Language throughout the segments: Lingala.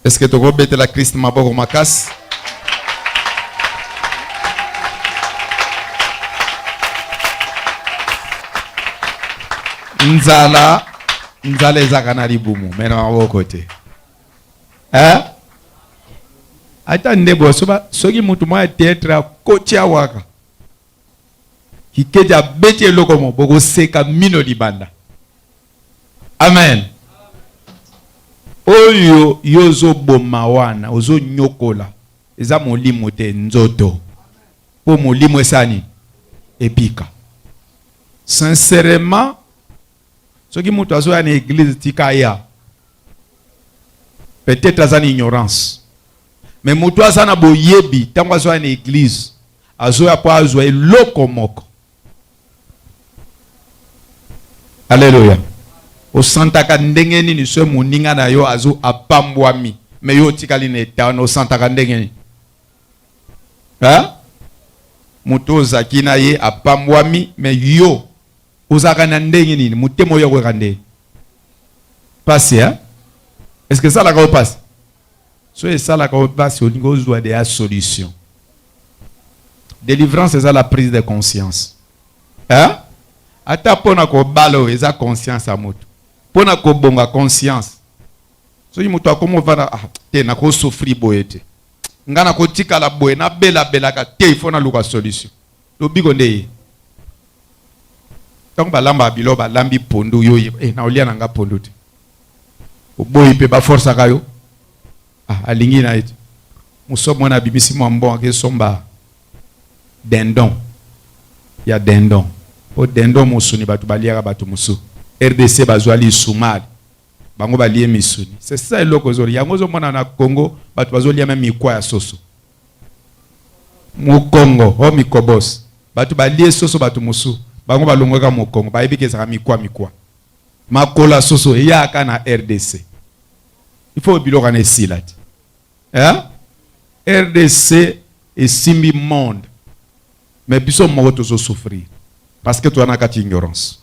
Est-ce que tu rebêtes la Christ maboko makas? Nzala ezaka na libumu mena maboko côté. Hein? Attendez bo soki mutu mwa théâtre kotia waka. Kikeja beti eloko mo boko seka mino libanda. Amen. Oyo yozo boma wana ozo nyokola eza molimo te nzoto po molimo esani epika. Sincèrement soki mutu azo ya na église tikaya peut-être azana ignorance mais mutu azana boyebi tango azo ya na église azo ya po azo eloko moko. Alléluia. O santaka ndenge nini so moninga na yo azo apambwami me yo tikali na etano santaka ndenge nini? Ha? Muto zaki na ye apambwami me yo ozaka na ndenge nini mutemo yo kwekande passe hein? Est-ce que ça la passe? So ça la passe olingo ozwa de solution. Délivrance c'est la prise de conscience. Hein? Ata pona ko balo eza conscience a moto. Pona ko bonga conscience. So yimuto akomo vana te na ko souffrir boyete. Ngana ko tika la boye na bela ka te il faut na luka solution. Lo bigo ndeye. Tango balamba bilo balambi pondu yo na olia nanga pondu te. O boyi pe ba force kayo. Alingi na ite. Muso mwana bibisi mwambo ke somba dendon. Ya dendon. O dendon musuni batu baliaka batu musu. RDC bazwali sumari. Bango balie misuni. C'est ça eloko zori. Yango zo mwana na Congo batu bazoli même mikwa ya soso. Mu Congo o mikobos. Batu balie soso batu musu. Bango balongweka mu Congo. Ba ebike za mikwa. Makola soso ya aka na RDC. Il faut biloko na silati. Hein? RDC est simbi monde. Mais biso moko tozo souffrir. Parce que tu as une ignorance.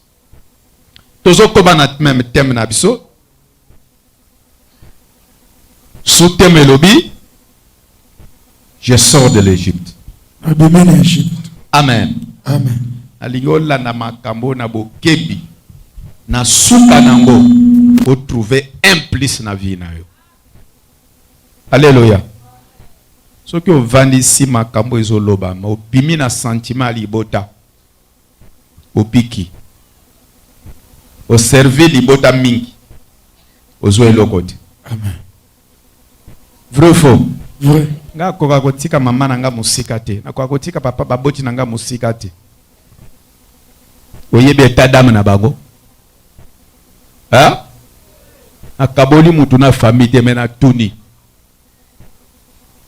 Tozo koba même thème na biso. Sous thème lobby, je sors de l'Égypte. Amen. Amen. Alingola na makambo na bokebi na suka nango pour trouver un plus na vie na yo. Alléluia. Ce que vandisi makambo ezoloba, ma obimi na sentiment libota. Opiki. Au servir libota mingi. Ozoe lokote. Amen. Vrai ou faux? Vrai. Nga koka kotika mama nanga musika te. Na koka kotika papa baboti nanga musika te. Oyebe eta dame na bago. Ha? Akaboli mutu na famille te mena tuni.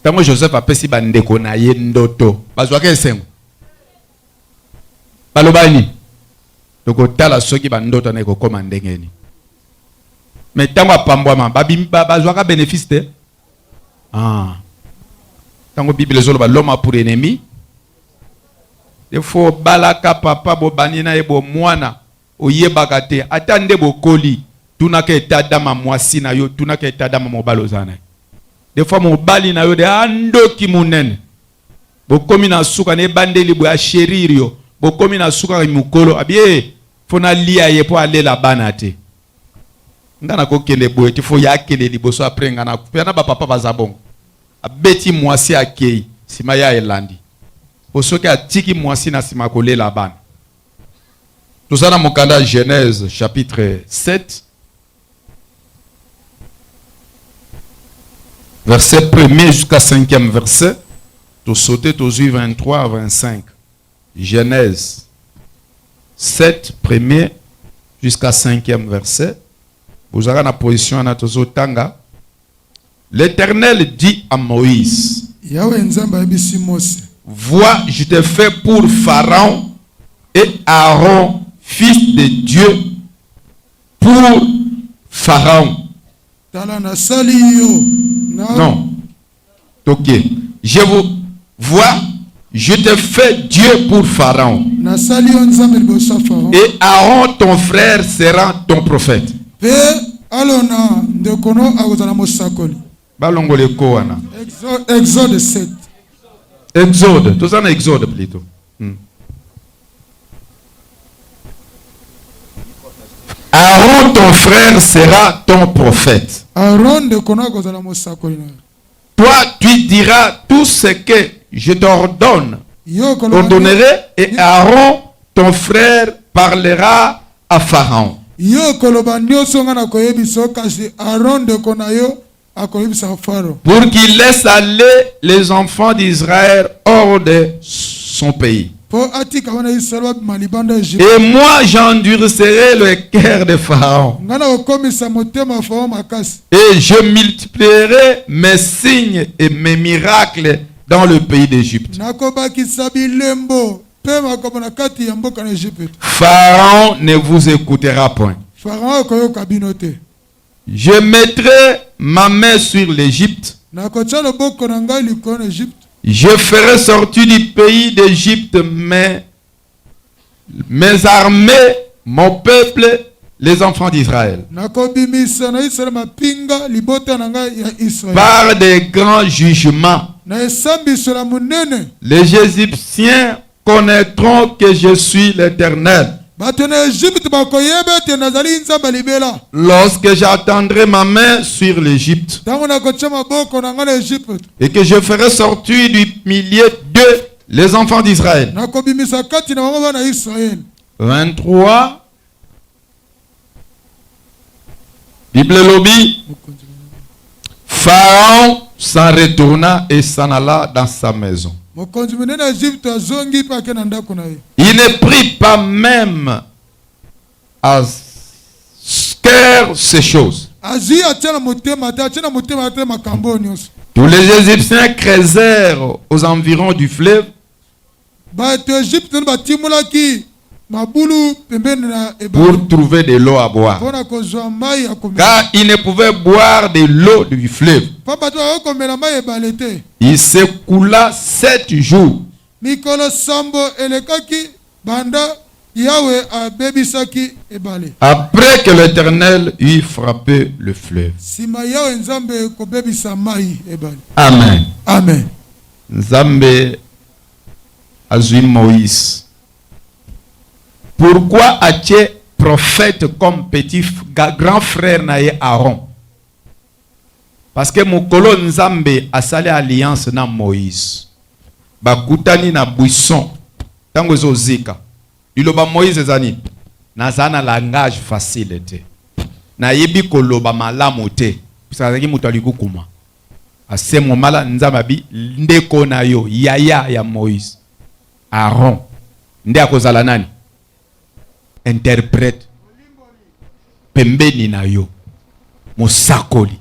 Tango Joseph apesi bandeko na ye ndoto. Bazwaka esengo. Balobani. Toko tala soki bandoto na ekokoma ndengeni. Mais tango apambwama bazwaka bénéfice te. Tango Bible zoloba l'homme pour ennemi. Il faut balaka papa bo banina ebo mwana oyebaka te atande bokoli tunaka etadama mwasi na yo tunaka etadama mobalo zana. Des fois mobali na yo de andoki munene. Bokomi na suka ne bandeli bo ya sheririo. Bokomi na suka mukolo abie fona lia ye po alela bana te. Ngana ko kele boye ti fo ya kele liboso après ngana pena ba papa bazabongo. Abeti mwasi akei sima ya elandi. Osoki atiki mwasi na sima kolela bana. Tout ça dans mon canal Genèse chapitre 7 verset 1er jusqu'à 5e verset. Tout sauter tout 23 à 25. Genèse 7 1er jusqu'à 5e verset. Vous aurez la position à tozo tanga. L'Éternel dit à Moïse: vois, je te fais pour Pharaon et Aaron, fils de Dieu, pour Pharaon. Non. Ok. Je vous vois, je te fais Dieu pour Pharaon. Et Aaron, ton frère, sera ton prophète. balongole ko wana. Exode 7. Exode, tout ça na Exode plutôt. Aaron, ton frère, sera ton prophète. Toi, tu diras tout ce que je t'ordonnerai, et Aaron, ton frère, parlera à Pharaon. Pour qu'il laisse aller les enfants d'Israël hors de son pays. Et moi j'endurcirai le cœur de Pharaon. Et je multiplierai mes signes et mes miracles dans le pays d'Égypte. Pharaon ne vous écoutera point. Je mettrai ma main sur l'Égypte. Je ferai sortir du pays d'Égypte mes armées, mon peuple, les enfants d'Israël. Par des grands jugements. Les Égyptiens connaîtront que je suis l'Éternel. Lorsque j'attendrai ma main sur l'Égypte et que je ferai sortir du milieu d'eux les enfants d'Israël. 23. Bible lobby. Pharaon s'en retourna et s'en alla dans sa maison. Il ne prit pas même à cœur ces choses. Tous les Égyptiens creusèrent aux environs du fleuve pour trouver de l'eau à boire, car ils ne pouvaient boire de l'eau du fleuve. Il s'écoula 7 jours. Après que l'Éternel eut frappé le fleuve. Amen. Amen. Nzambe azui Moïse. Pourquoi as-tu prophète comme petit grand frère naïe Aaron? Parce que mukolo Nzambe a salé alliance na Moïse. Bakutani na buisson. Tango zozika. Iloba Moïse zani. Nazana langage facile te. Na yebi koloba malamu te. Pisazaki mutali kukuma. Ase momala Nzambe ndeko na yo yaya ya Moïse. Aaron. Nde akozala nani? Interprète. Pembeni na yo. Mosakoli.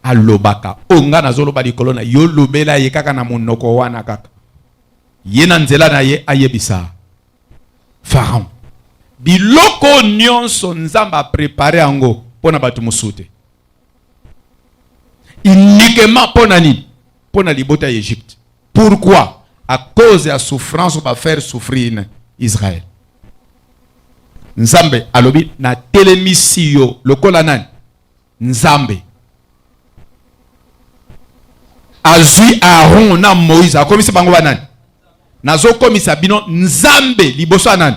Alobaka. Onga na zoloba likolo na yo lobela ye kaka na monoko wana kaka. Ye na nzela na ye ayebisa. Pharaon. Biloko nyonso Nzamba préparé ango pona batu musute. Uniquement pona ni pona libota Égypte. Pourquoi? À cause de la souffrance on va faire souffrir Israël. Nzambe alobi na telemisi yo lokola nani? Nzambe azui Aaron na Moïse akomisa bango banani? Nazo komisa bino Nzambe liboso anani?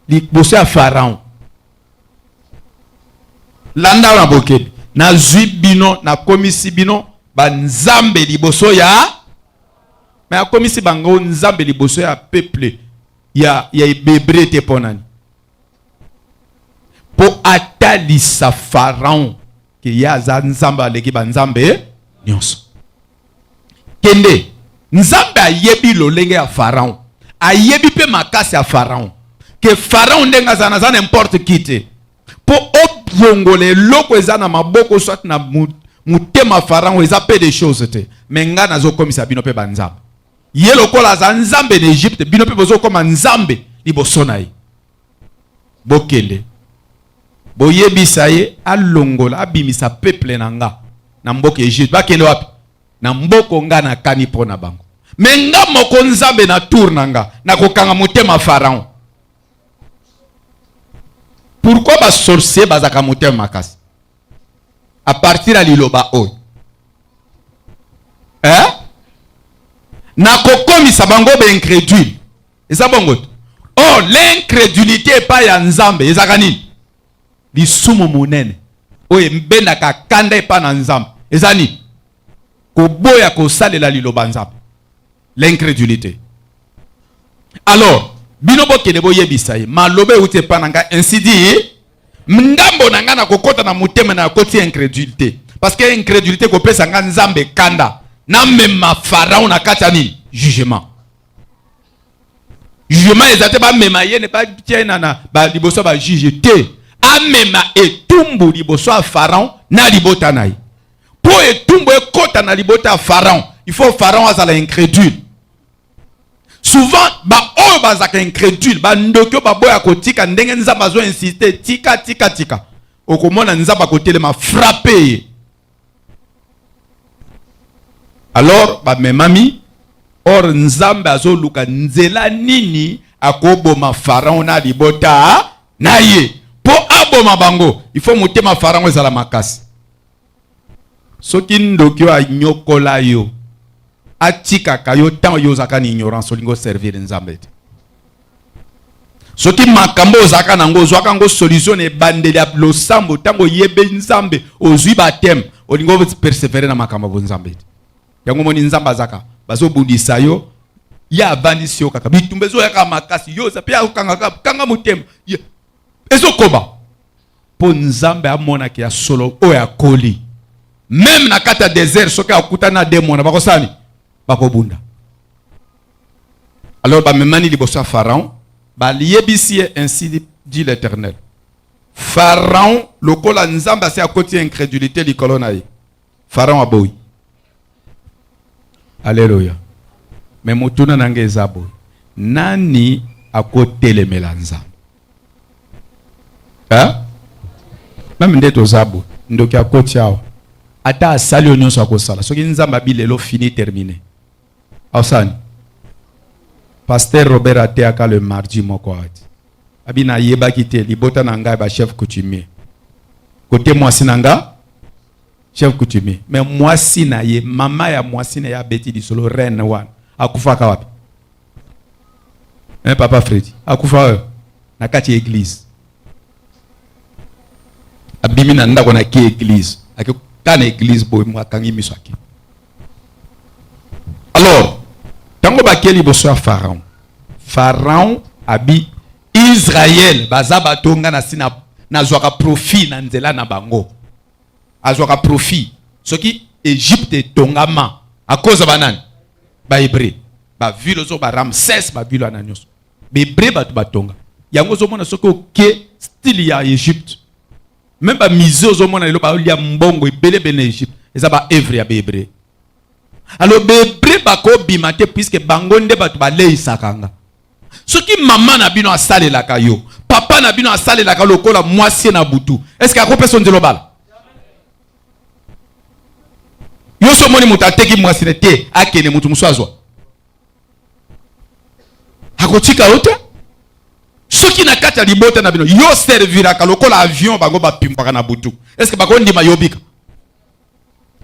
Liboso ya Pharaon. Landa na boke nazui bino na komisi bino ba Nzambe liboso ya mais akomisi bango Nzambe liboso ya peuple ya Hébreu te ponani. Po atalisa Pharaon ki ya za Nzambe aleki ba Nzambe nyonso. Kende Nzambe ayebi lolenge ya Pharaon. Ayebi pe makasi ya Pharaon. Que Pharaon ndenga zana za n'importe qui te. Po obvongole loko ezana maboko soit na mutema Pharaon eza pe des choses te. Menga nazo komisa bino pe ba Nzambe. Ye lokola za Nzambe en Égypte bino pe bozo koma Nzambe liboso na ye. Bokende. Boyebisa ye alongola abimisa peuple nanga na mboka Égypte bakende wapi? Na mboko nga na kani pona bango. Menga moko Nzambe na tour nanga na kokanga motema Pharaon. Pourquoi ba sorcier bazaka motema makasi? à partir de liloba oyo na kokomisa bango be incrédule eza bongo. Oh, l'incrédulité pas ya nzambe ezaka nini? Lisumu munene oyo mbendaka kanda epa na nzambe eza nini? Koboya kosalela liloba nzambe, l'incrédulité. Alors bino bokende boyebisa ye malobe euti epa na ngai, ainsi dit ndambo na ngai na kokota na motema na koti incrédulité, parce que incrédulité kopesa ngai nzambe kanda na mema Pharaon na kati ya nini? Jugement. Jugement ezate ba mema ye ne pas tiena na ba liboso ba juge te amema etumbu liboso a Pharaon na libota na ye. Po etumbu ekota na libota a Pharaon, il faut Pharaon azala incrédule. Souvent ba oyo bazaka incrédule ba ndokyo ba boya kotika ndenge nzamba zo insister tika okomona nzamba kotelema frapper. Alors ba memami or nzambe azoluka nzela nini akoboma Pharaon na libota na ye po aboma bango, il faut motema Pharaon ezala makasi. Soki ndokyo anyokola yo atika kayo tant yo zaka ni ignorance olingo servir nzambe. Soki makambo zaka nango zwaka ngo solution e bandeli ya losambo tango yebe nzambe ozwi batem olingo persévérer na makambo bo nzambe. Yango moni nzamba zaka bazo bundisa yo ya abandisi yo kaka bitumbezo ya kama makasi yo za pia kanga mutemba ezo koba po nzambe amona ki ya solo o ya koli même na kata désert soka akutana demona bakosani bakobunda. Alors ba memani liboso Pharaon ba liebisi ainsi dit l'Éternel. Pharaon lokola nzamba se akoti incrédulité likolo na ye. Pharaon aboyi. Alléluia. Mais mutuna nange zabo. Nani akotelemela nzambe? Même ndeto zabo. Ndoki akoti awa. Ata asali onyoso akosala. Soki nzamba bilelo fini terminé. Ausani. Pasteur Robert Ateaka le mardi moko ati. Abina yeba kite libota nanga ba chef coutumier. Côté mwasi nanga chef coutumier. Mais mwasi na ye mama ya mwasi na ya beti di solo reine wan. Akufa ka wapi? Papa Freddy. Akufa na kati église. Abimi na ndako na ki église. Akikana église boy mwakangi miswaki. Alors, tango bakeli boso Pharaon. Pharaon abi Israël bazaba tonga na sina na zwaka profit na nzela na bango. Azwaka profit. Soki Egypte tongama a cause banane. Ba Hébreu. Ba ville zo ba Ramsès ba ville ananyos. Ba Hébreu ba tonga. Yango zo mona soki ke style ya Egypte. Même ba mizo zo mona lo ba lia mbongo ebele bene Egypte. Eza ba Hébreu ya ba Hébreu. Alors Hébreu ba ko bimate puisque bango nde ba ba leisakanga. Soki maman na bino asale la kayo, papa na bino asale la kayo lokola mwasi na butu. Est-ce que akopesa nzelo bala? Yo so moni mutateki mwasi te akene mutu muswazwa. Hakotika ote? Soki na kata libota na bino yo servira ka lokola avion bango ba pimpaka na butu. Est-ce que bako ndima yobika?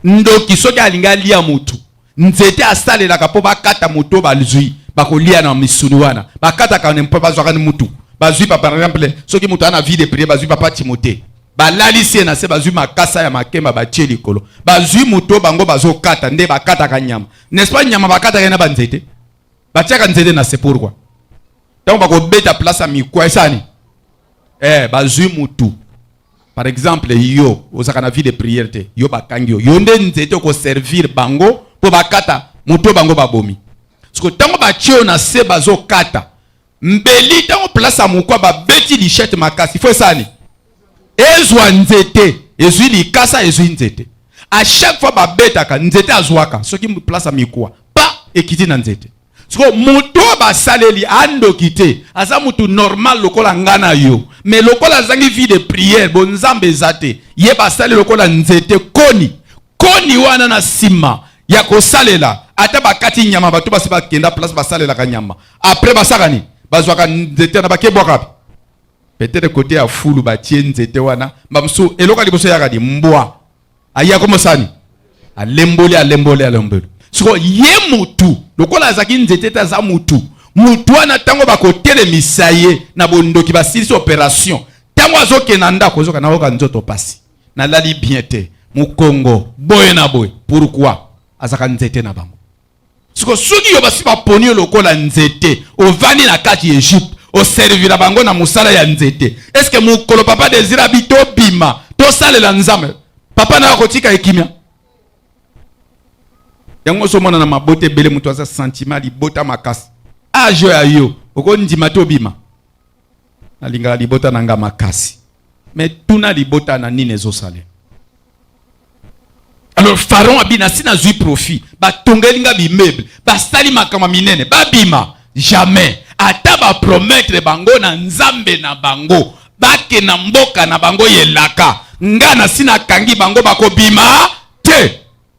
Ndoki soki alinga lia mutu. Nzete asale la kapo bakata muto balzui. Bakolia na misuni wana bakata ka nempo bazwaka ni mutu bazui pa par exemple soki mutu ana vie de prière bazui papa Timothée balalisie na se bazui makasa ya makemba batie likolo bazui muto bango bazokata nde bakata ka nyama n'est-ce pas nyama bakata ka na banzete batiaka nzete na se pourquoi donc bakobeta place a mikwa esani bazui mutu par exemple yo ozaka na vie de prière te yo bakangi yo nde nzete ko servir bango po bakata muto bango babomi. Parce que tango ba tio na se bazo kata mbeli tango place a mukwa ba beti di chete makasi faut ça ni ezwa nzete ezwi li kasa ezwi nzete à chaque fois ba beta ka nzete azwaka soki place a mikwa pa ekiti na nzete parce que muto ba saleli ando kite aza mutu normal lokola ngana yo mais lokola zangi vie de prière bon nzambe zate ye ba saleli lokola nzete koni wana na sima ya ko salela ata bakati nyama batu basi bakenda place basalela ka nyama après basakani bazwaka nzete na bakebwa kapi peut-être côté ya fulu batie nzete wana bamsu eloka liboso ya kadi mbwa aya komo sani alemboli siko ye mutu lokola azaki nzete ta za mutu wana tango bakotele misaye na bondoki basilisi opération tango azokena ndako ozoka na oka nzoto pasi na lali bien te mukongo boye na boye pourquoi azaka nzete na bango siko soki yo basi baponi lokola nzete ovani na kati Egypte o servira bango na musala ya nzete est-ce que mukolo papa désira bito bima to salela nzambe papa na kotika ekimia yango so mona na mabote bele mutu aza sentiment libota makasi ajo ya yo oko ndima to bima na lingala libota nanga makasi mais tuna libota na nini ezosale. Alors Pharaon abina sina zui profit ba tongelinga bi meuble ba sali makama minene ba bima jamais ata ba promettre bango na nzambe na bango bake na mboka na bango yelaka ngana sina kangi bango bako bima te.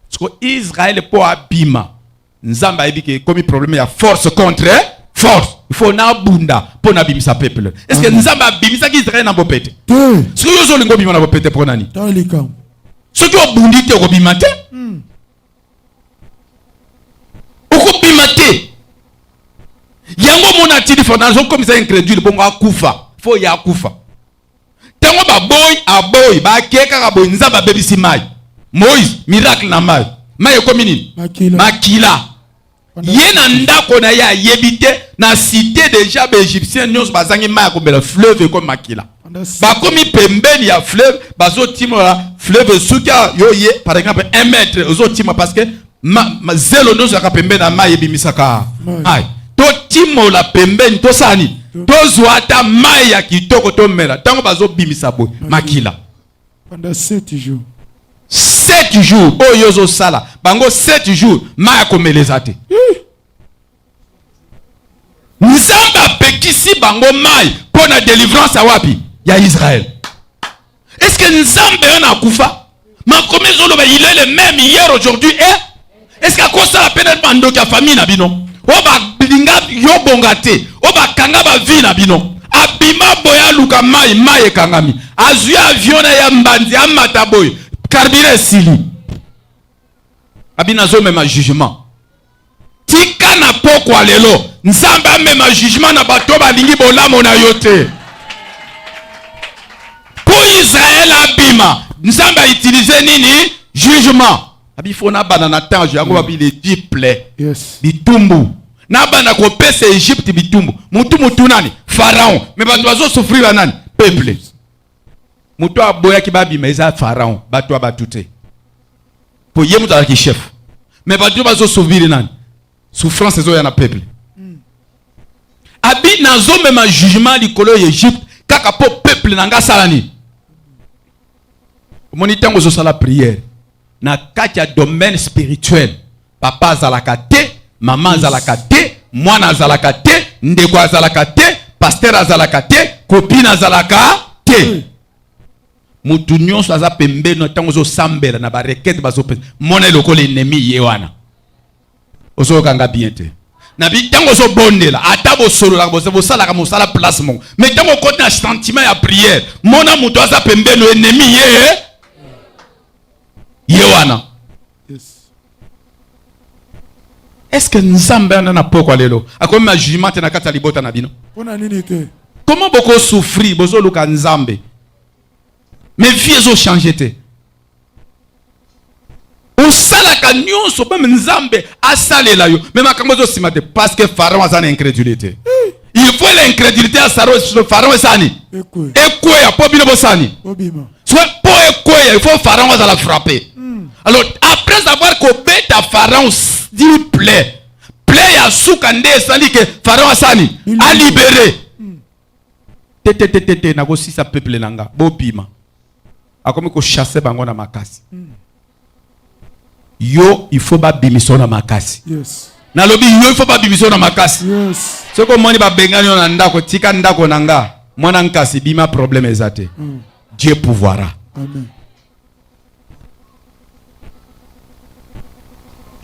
Parce que Israël po abima nzamba ebike comme problème ya force contre force. Il faut na bunda pour na bimisa peuple. Est-ce que nzamba bimisa ki Israël na bopete? Est-ce que yo zo lingo bima na bopete pour nani? Ce qui est bundi te obima te. Oko bima te. Yango mona tidi fondation comme ça incrédule bongo akufa. Faut ya akufa. Tango ba boy aboy ba keka ka boy nzamba bebisi mai. Moïse miracle na mai. Mai ekomi nini? Makila. Yena ndako na ya yebite na cité déjà ba égyptien nyos bazangi mai ko bela fleuve comme makila. Ba komi pembeni ya fleuve bazo timo la fleuve suka yo ye par exemple 1 mètre ozo timo parce que zelo nyos ka pembeni na mai ebimisaka. Ai to timo la pembeni to sani to zwata mai ya kitoko to mela tango bazo bimisa boy makila pendant 7 jours. 7 jours oh yozo sala bango 7 jours maya komeleza te nzamba pekisi bango mai pona délivrance awapi ya Israël. Est-ce que nzambe yana kufa makomezo loba il est le même hier aujourd'hui et est-ce que akosa la peine de mando ka famille na bino oba binga yo bongate oba kanga ba vie na bino abima boya luka mai kangami azu avion na ya mbandi amata boy carburant sili abina zo mema jugement tika na pokwa lelo nzamba mema jugement na bato balingi bolamo na yote pour Israël abima nzamba utiliser nini jugement abifona bana na tanjo yango babile diple Yes. bitumbu na bana ko pesa Egypte bitumbu mutu nani Pharaon mais bato bazo souffrir nani peuple mutu aboya ki babima eza Pharaon bato abatute po ye mutu alaki chef mais bato bazo souffrir nani souffrance ezo ya na peuple abi nazo mema jugement likolo ya Egypte kaka po peuple nanga salani moni tango zo sala prière na kati ya domaine spirituel papa azalaka te maman azalaka te mwana azalaka te ndeko azalaka te pasteur azalaka te copine azalaka te mutu nyonso aza pembeni tango zo sambela na ba requête bazo pesa mona lokolo ennemi ye wana ozo kanga bien te na bi tango zo bondela ata bo solo la bo sala ka mosala placement mais tango côté na sentiment ya prière mona mutu aza pembeni ennemi ye wana. Yes. Est-ce que nzambe na poko lelo akomi ma jugement na kata libota na bino Pona nini te? comment beaucoup souffrir bozo luka nzambe mais vie ont changé te o sala ka nyonso même nzambe asalela yo mais makambo zo simate parce que Pharaon a une incrédulité. Il faut l'incrédulité à Pharaon sani ekwe ya po bino bosani Obima. soit po ekwe il faut Pharaon va la frapper. Alors après avoir coupé ta Pharaon dit plaît à soukande sali que Pharaon asani a libéré tete na ko sisa peuple nanga bopima akomi ko chasser bango na makasi yo il faut ba bimiso na makasi. Yes. Na lobi yo il faut ba bimiso na makasi. Yes. Soko moni ba bengani na ndako tika ndako nanga mwana nkasi bima problème ezate. Dieu pouvoira. Amen.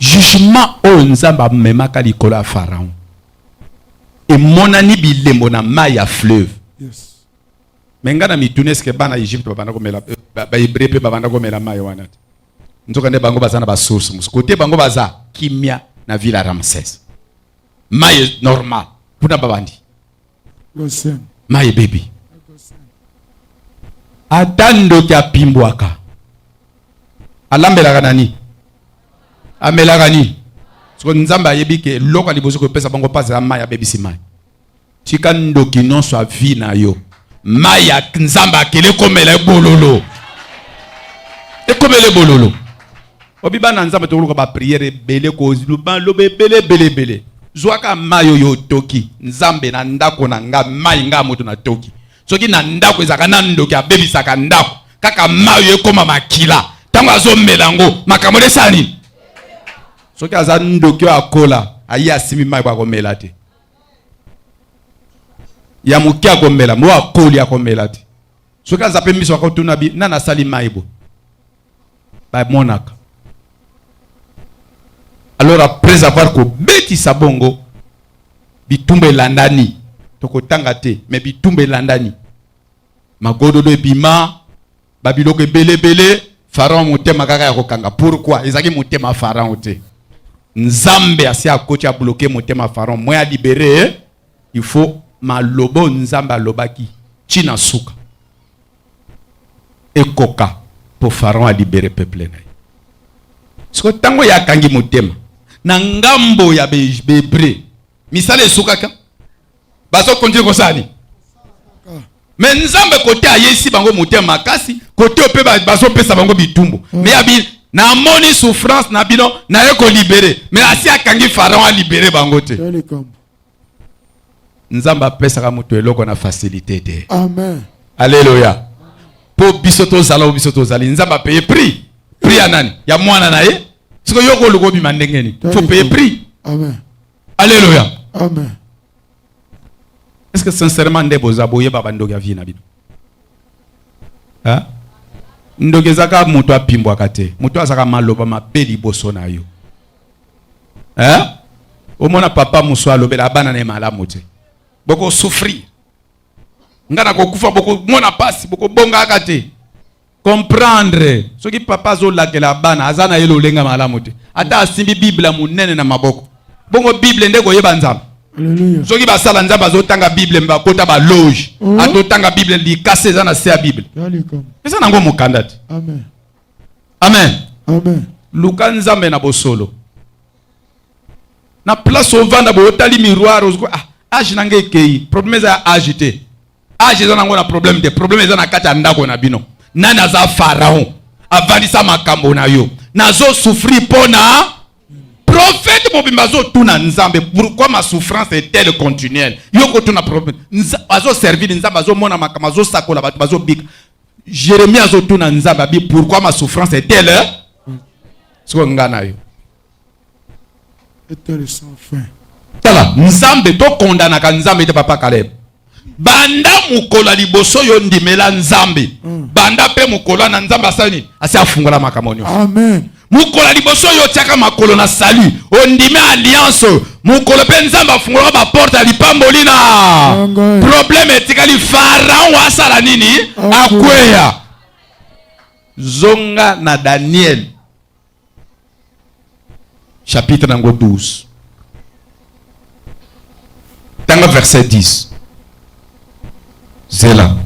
Jugement o nzamba memaka likolo ya Pharaon et monani bilembo na mai ya fleuve. Yes. Menga na mitune eske bana Egypte babanda komela ba Hébreu pe babanda komela mai wana. nzoka nde bango baza na ba source musu côté bango baza kimia na ville ya Ramsès maye normal puna babandi Gosen. maye baby atando kya pimbwaka alambelaka nani amelaka nini siko nzambe ayebi ke loka liboso ko pesa bango pasa ya maye abebisi maye tika ndoki nyonso a vie na yo maye nzambe akele komela bololo ekomele bololo obiba na nzambe tokoluka ba priere bele ko luba lobe bele zwaka mayo yo toki nzambe na ndako na nga mayi nga moto na toki soki na ndako ezaka na ndoki abebisaka ndako kaka mayo ekoma makila tango azomela ngo makambo desani soki aza ndoki akola ayi asimi mayi kwa komela te ya muki akomela mo akoli akomela te soki aza pe miso akotuna bi nana sali mayi bo ba monaka. Alors après avoir ko beti sabongo bitumbe landani toko tangate mais bitumbe landani magododo ebima babiloko bele pharaon motema kaka ya kokanga pourquoi ezaki motema pharaon te nzambe asi akoti a bloquer motema pharaon moi a libérer il faut malobo nzambe alobaki china suka ekoka pour pharaon a libérer peuple na siko tango ya kangi motema na ngambo ya bebre misale sukaka baso konje ko sani mais nzambe kote ayesi bango motema makasi kote ope baso pesa bango bitumbu mais abi na moni souffrance na bino na yeko libérer mais asi akangi pharaon a libérer bango te nzambe apesa ka mutu eloko na facilité te amen alléluia po bisoto zala bisoto zali nzambe paye prix ya nani ya mwana na ye siko yoko lugo bi mandengeni faut payer prix amen alléluia amen est-ce que sincèrement ndebo zaboye baba ndoki avi na bino hein ndoki zaka mutu apimbwa kate mutu azaka maloba mabeli boso na yo hein omona papa muso alobela bana na malamu te boko souffrir ngana ko kufa boko mona pasi boko bonga kate comprendre ce qui papa zo la la bana azana yelo lenga malamu te ata asimbi bible munene na maboko bongo bible ndeko yeba nzambe alléluia soki basala nzambe azotanga bible mba kota ba loge atotanga bible li kase za na se ya bible esa nango mukanda te amen amen amen luka nzambe na bosolo na place ovanda bo otali miroir ozko age nange ekei problème za age te age za nango na problème te problème za na kati ya ndako na bino nana za pharaon avandisa makambo na yo nazo souffrir pona prophète mobimba zo tuna nzambe pourquoi ma souffrance est-elle continuelle yoko tuna problème azo servir nzambe azo mona makambo azo sakola batu bazo bika Jérémie azo tuna nzambe abi pourquoi ma souffrance est-elle siko ngana yo est-elle sans fin tala nzambe to kondana ka nzambe te papa Caleb banda mukola liboso yo ndimela nzambe banda pe mukola na nzambe asani asi afungola makamoni amen mukola liboso yo tiaka makolo na salut ondime alliance mukola pe nzambe afungola ba porte ali pambolina problème etikali pharaon asala nini akweya zonga na Daniel chapitre nango 12 tanga verset 10 Zéla.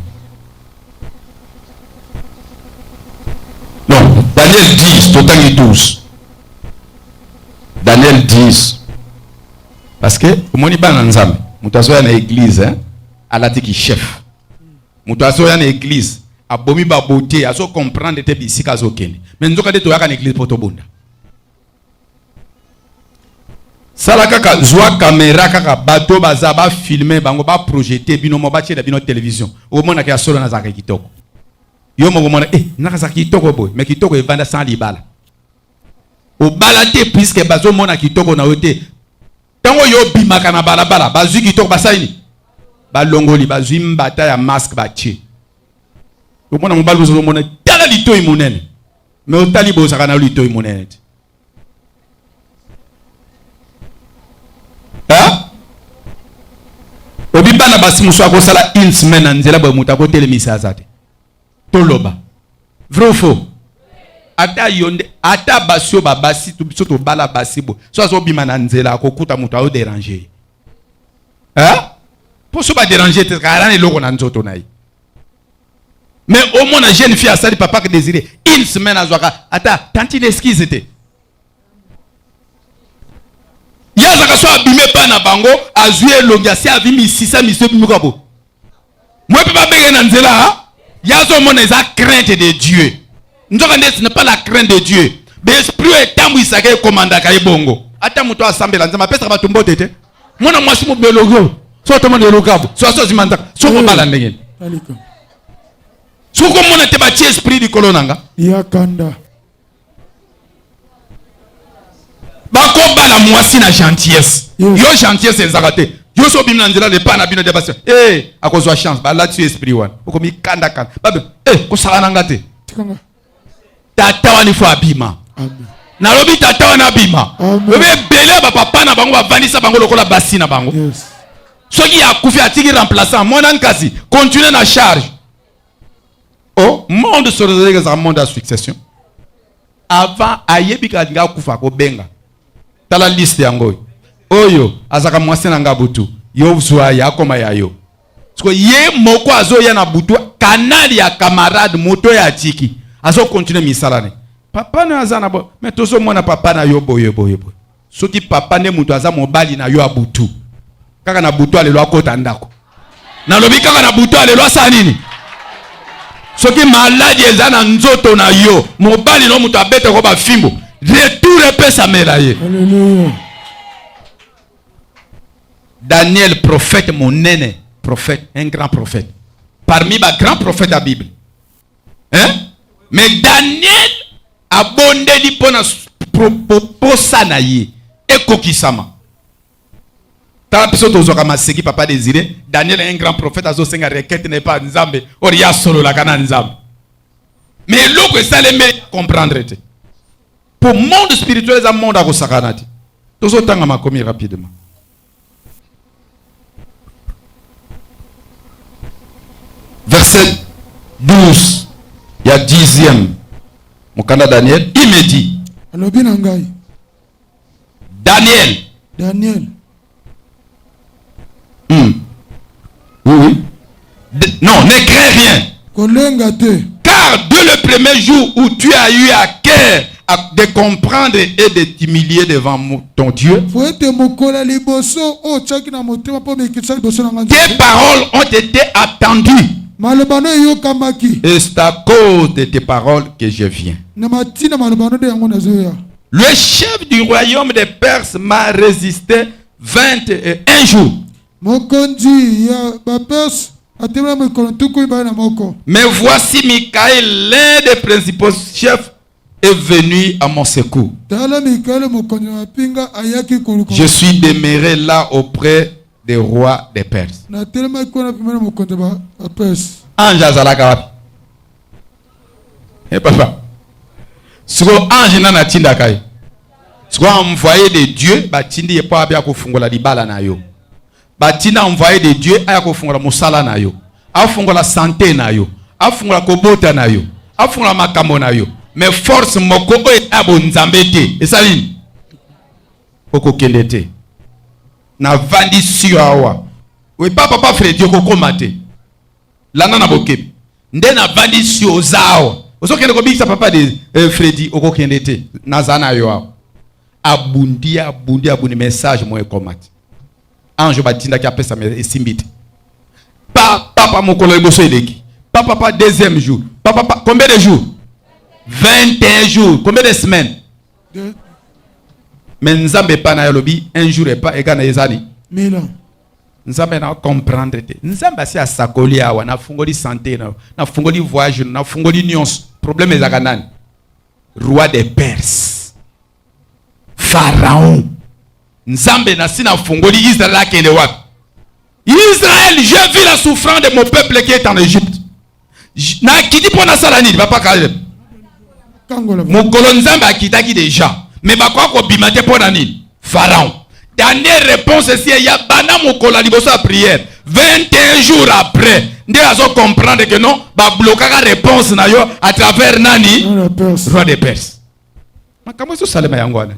Non, Daniel 10, total 12. Daniel 10. Parce que, mon iban ensemble, mutaso ya na église, hein, alati ki chef. Mutaso ya na église, abomi ba beauté, aso comprendre te bisika aso kene. Mais nzoka de to ya ka na église poto bunda. Sala kaka zwa caméra kaka bato baza ba filmer bango ba projeter bino mo ba tchela bino télévision o mona ka solo na zaka kitoko yo mo mona naka zaka kitoko boy mais kitoko evanda sans libala o balate puisque bazo mona kitoko na yote tango yo bimaka na balabala bazwi kitoko basaini balongoli bazwi mbata ya masque ba tche o mona mo baluzo mona tala litoyi munene mais o tali bo saka na litoyi munene. Obibana basi muso akosala une semaine nzela ba muta ko telemisa azate toloba vrai ou faux ata yonde ata basio babasi tu biso to bala basibo so azo bima na nzela akokuta mutu ao déranger hein pour so ba déranger te kala ne loko na nzoto na yi mais au moins la jeune fille a sali papa que désiré une semaine à Zouaka ata tanti l'esquisse te yazaka so abime pa na bango azuye longia si avimi 600 monsieur bimukabo moi peut pas béger na nzela yazo mona eza crainte de Dieu. Ce n'est pas la crainte de Dieu. Mais l'esprit est tant qu'il s'agit de commander à Bongo. Attends, moi, tu as assemblé là. Je m'appelle ça va tomber au tête. Moi, je suis mon logo. Soit tout le monde est logo. Soit ça, je m'entends. Soit on va l'enlever. Soit comme on a été bâti esprit du colonanga. Yakanda. Bako bala moisi na gentillesse. Yo gentillesse c'est zaraté. Yo so bim nanzela le pa na bino de basio. Eh, à cause de chance. Ba là tu esprit wan. Ko mi kanda kan. Ba ko sala nangate. Tikanga. Tata wani fo abima. Amen. Na lobi tata wana abima. Lobi bele ba papa na bango ba vanisa bango lokola basi na bango. Yes. Soki ya kufi atiki remplaçant mon ankasi continuer na charge. Oh, monde sur les un monde à succession. Avant ayebi ka nga kufa ko benga. Tala liste yango. Oyo azaka mwasi na nga butu. Yo zwa ya koma ya yo. Sko ye moko azo ya na butu kanali ya camarade moto ya tiki. Azo continue misalane. Papa na azana bo, mais tozo mona papa na yo boye. Soki papa ne mutu aza mobali na yo abutu. Kaka na butu alelo akota ndako. Na lobi kaka na butu alelo sa nini? Soki maladi eza na nzoto na yo, mobali no mutu abete ko ba fimbo. Retour pesa melaye. Alléluia. Daniel prophète mon aîné, prophète, un grand prophète. Parmi les grands prophètes de la Bible. Hein? Mais Daniel a bondé di pona posa na ye ekokisama. Tala piso tozoka maseki papa désiré. Daniel est un grand prophète azo senga requête n'est pas nzambe oriya solo la kana nzambe. Mais loko ça les met comprendre te. Pour le monde spirituel ça monde a kosakanati. Tozo tanga makomi rapidement. Verset 12. Il y a 10e. Mon candidat Daniel, il me dit. Daniel. Oui. Non, ne crains rien. Car dès le premier jour où tu as eu à cœur de comprendre et de t'humilier devant ton Dieu, tes paroles ont été attendues. Et c'est à cause de tes paroles que je viens. Le chef du royaume des Perses m'a résisté 21 jours. Mais voici Michael, l'un des principaux chefs, est venu à mon secours. Je suis demeuré là auprès des rois des Perses. Ange azalaka. Eh papa. Si ange nana tinda kai. Si envoyé de Dieu, ba tindi epa abia ko fungola libala na yo. Ba tinda envoyé de Dieu aya ko fungola musala na yo. A fungola santé na yo. A fungola kobota na yo. A fungola makambo na yo. Mais force moko e abo nzambe te. Esalini. Oko kendete. Na vandi si awa. We papa Freddy ko komate. Lana na bokebi. Nde na vandi si ozawa. Oso kende ko bikisa papa de Freddy oko kendete. Nazana yo awa. Abundi message mo e komate. Ange batinda ki apesa me simbite. Papa mokolo eboso eleki. Papa deuxième jour. Papa combien de jours? 21 jours. Combien de semaines? 2. Mais nzambe pa na yolobi un jour et pas égana ezali. 1000 ans. Nzambe na comprendre te. Nzambe asi asakoli awa na fungoli santé na fungoli voyage na fungoli nyonso. Problème ezaka nani? Roi des Perses. Pharaon. Nzambe na sina fungoli Israël akende wapi? Israël, j'ai vu la souffrance de mon peuple qui est en Égypte. Na kiti pona salani papa Kaleb. Mon colon Nzambe akitaki déjà. Mais bakwa ko bimate pona nini? Pharaon. Dernière réponse ici, il y a bana mokolo liboso à prière. 21 jours après, nde azo comprendre que non, ba bloquer la réponse na yo à travers nani? Roi des Perses. Makambo so salema yango wana.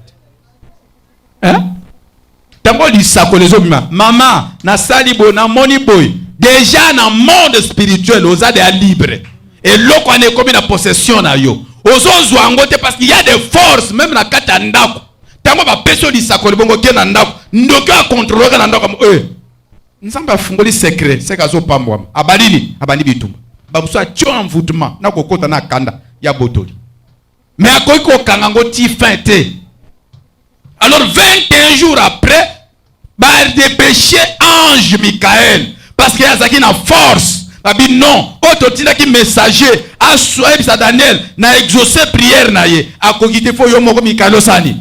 Hein? Tango li sakolezo bima. Maman, na sali bo na moni boy. Déjà dans le monde spirituel, aux a des libres. Et l'autre on est comme une possession na yo. Aux autres angote parce qu'il y a des forces même na kata ndako. Tango ba peso li sakole bongo ke na ndako. Ndoka contrôler na ndako comme nzamba fungoli secret, c'est kazo pambwa. Abalini, abandi bitumba. Ba muso a tio envoûtement na kokota na kanda ya botoli. Mais à quoi qu'on kangango ti fin te. Alors 21 jours après, bah dépêché ange Michael parce qu'il y a ça qui n'a force. Bah non, autre qui messager a soif sa Daniel n'a exaucé prière na ye. A kokite fo yo moko Michael osani.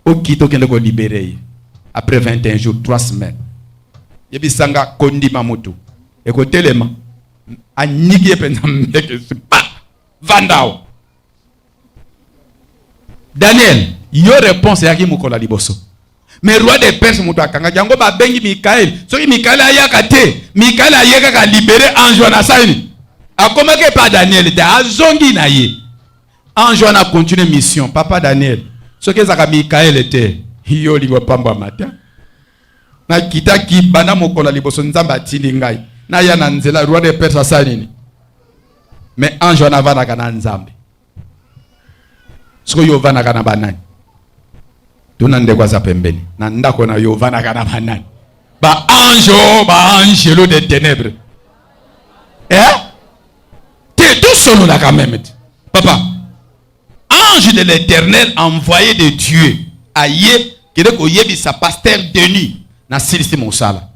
O kito kende ko libérer. Après 21 jours, 3 semaines. Yebi sanga kondi mamutu. E ko telema anyigi penza mbeke pa vandao. Daniel, yo réponse yaki mukola liboso. Mais roi des Perses mutu akanga jango ba bengi Michael. Soki Michael ayaka te, Michael ayeka ka libérer ange na saini. Akoma ke pa Daniel te azongi na ye. Ange na continue mission, papa Daniel. Soki zaka Michael te, yo ligo pamba mata. Na kita ki bana mukola liboso nzamba tindi ngai. Na ya na nzela roi des Perses asanini. Mais ange na vana kana nzambe. Siko yovana kana banani. Tunande kwa za pembeni. Na ndako na yovana kana banani. Ba angelo des ténèbres. T'es tout solo là quand même. Papa. Ange de l'Éternel envoyé de Dieu. Aïe, qui est koyebi sa pasteur Denis. Na silisi mosala.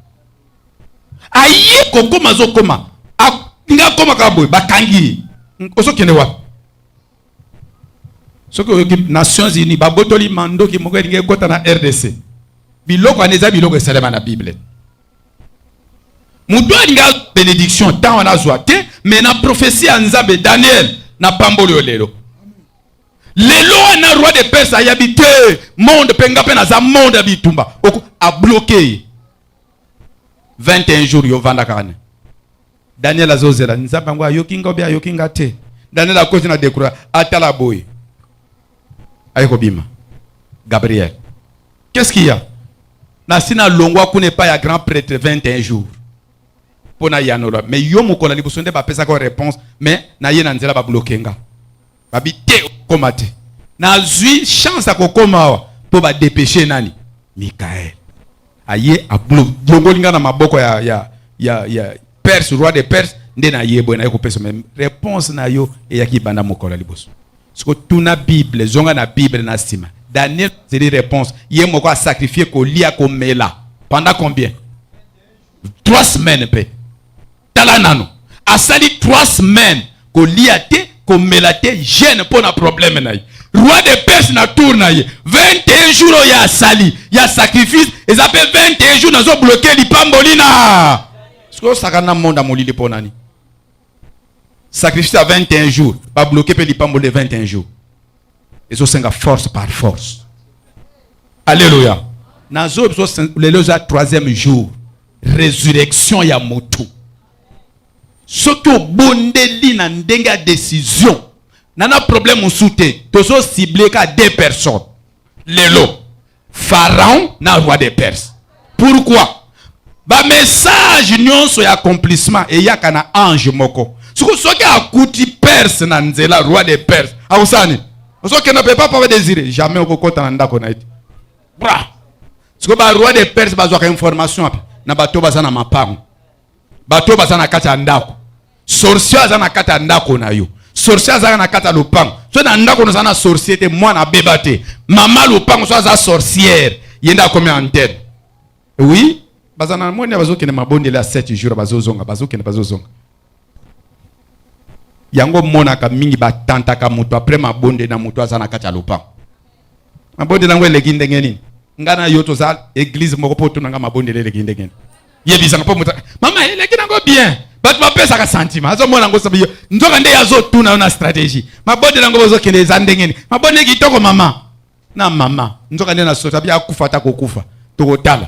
Aïe, koko mazo koma. Nga koma kaboy. Bakangi. Oso kene wa. Ce que les Nations Unies, babotoli mando qui moque n'ge kota na RDC. Biloko aneza biloko esalema na Bible. Mudo nga bénédiction tant on a zoate, mais na prophétie anzabe Daniel na pambolo lelo. Lelo na roi de Perse a habité monde penga pe na za monde bitumba. A bloqué 21 jours yo vanda kane. Daniel azozela nzamba ngwa yokinga bia yokinga te. Daniel a cause na découvrir atala boy. Aïko bima. Gabriel. Qu'est-ce qu'il y a? Nasina longwa kune pas ya grand prêtre 21 jours. Pona yanora. Mais yo mukola libusonde ba pesa ko réponse, mais na ye na nzela ba bloquenga. Ba bité komate. Na zui chance ko koma po ba dépêcher nani? Michael. Aye a bloquenga na maboko ya Perse, roi de Perse, nde na ye bo na ko pesa même réponse na yo e ya ki banda mukola libuso. Ce que tout na Bible, zonga na Bible na sima. Daniel, c'est des réponses. Il m'a quoi sacrifier qu'on lia comme là. Pendant combien? 3 semaines pe. Talanano. A sali 3 semaines qu'on lia te, qu'on melate gêne pour un problème na. Roi de Perse na tourne na. 21 jours il y a sali, il y a sacrifice. Et ça fait 21 jours nous ont bloqué l'ipambolina. Ce que ça kana monde a moli pour nani. Sacrifice à 21 jours, pas bloquer les pambos de 21 jours. Et ça c'est force par force. Alléluia. Nazo le 3e jour, résurrection ya motu. Ce que bondeli na ndenga décision. Nana problème au soute. Tozo ciblé qu'à 2 personnes. Lelo, Pharaon na roi des Perses. Pourquoi? Ba message nyon so accomplissement et ya kana ange moko. Ce qui a coûté Perse na nzela roi des Perses. Aousani. Ce qui ne peut pas désirer jamais au côté nanda konaït. Bra. Ce que ba roi des Perses bazo ka information na bato bazana mapango. Bato bazana kata ndako. Sorcier azana kata ndako na yo. Sorcier azana kata lupango. So na ndako na sorcier te mwana bebate. Mama lupango so za sorcière. Yenda comme en tête. Oui, bazana mwana bazo kene mabonde la 7 jours bazo zonga bazo zonga. Yango mona ka mingi ba tanta ka mutu après mabonde na mutu azana kata lupango. Mabonde nango leginde ngeni. Ngana yoto za église moko poto nanga mabonde leginde ngeni. Yebisa ngapo mutu. Mama leginde ngo bien. But ma pesa ka sentiment. Azo mona ngo sabiyo. Nzoka nde yazo tuna na stratégie. Mabonde nango bozo kende zande ngeni. Mabonde kitoko mama. Na mama. Nzoka nde na sota bia kufa ta kokufa. Tokotala.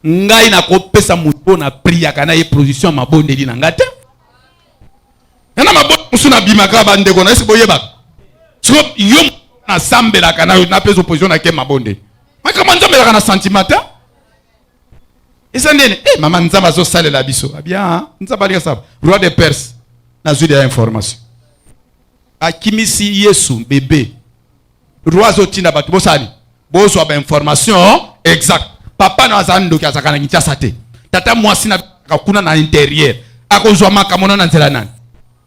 ngai na kopesa muto na priya kana ye position mabondeli na ngate yana mabonde musuna bimaka bandeko na esi boyeba so yo na sambela kana na pesa position na ke mabonde maka manzambela kana sentimata esa ndene mama nzamba zo salela biso bien nzamba lia saba roi de Perse na zui de information akimisi Yesu bébé roi zo tinda batu bosani boso ba information exact papa na azando ki azakana ngichasa te tata mwasi na kakuna na intérieur akozwa makamona na nzela nani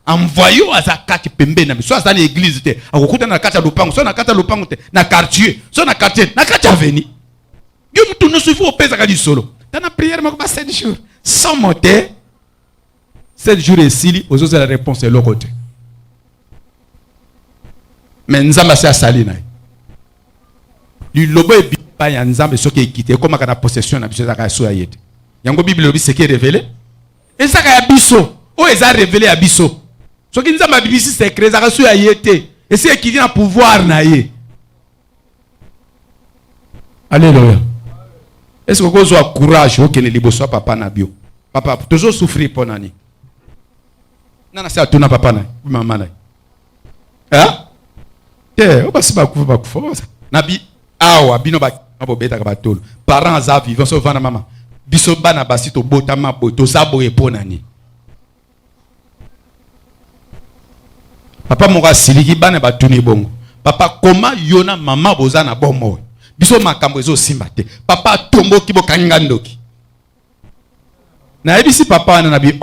envoyo azakati pembe na biso azali église te akokuta na kata lupango so na kata lupango te na quartier so na quartier na kata avenue yo mtu no suffit opeza ka solo tana prière mako ba 7 jours sans monter 7 jours et sili ozoza la réponse de l'autre côté mais nzamba se asali na lobo e pa ya nzambe soki ekite koma kana possession na biso za ka so ya yete yango bible obi seki révélé ezaka ya biso o eza révélé ya biso soki nzamba bibisi secret za ka so ya yete esi ekiti na pouvoir na ye. Alléluia. Est-ce que vous avez courage au Kenya liboso papa na bio papa toujours souffrir pour nani nana sa tuna papa na mama na hein o basi ba kufa nabi awa bino ba bobeta ka batolo parents za vivant so vana mama biso bana basi to botama boto sabo eponani papa moka siliki bana batuni bongo papa koma yona mama bozana bomo biso makambo ezo simba te papa tombo ki bokanga ndoki na ebisi papa na nabi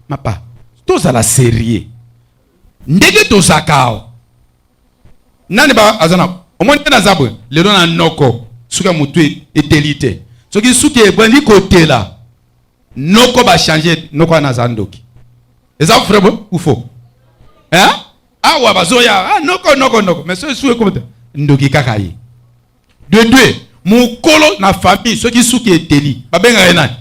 mapa toza la sérieux ndege tozakao nani ba azana omoni na zabwe lelo na noko suka mutu etelite soki suki ebandi kotela noko ba changer noko na zandoki eza vrai ou faux hein awa bazoya noko mais so suwe komata ndoki kaka yi de deux mukolo na famille soki suki eteli babenga enani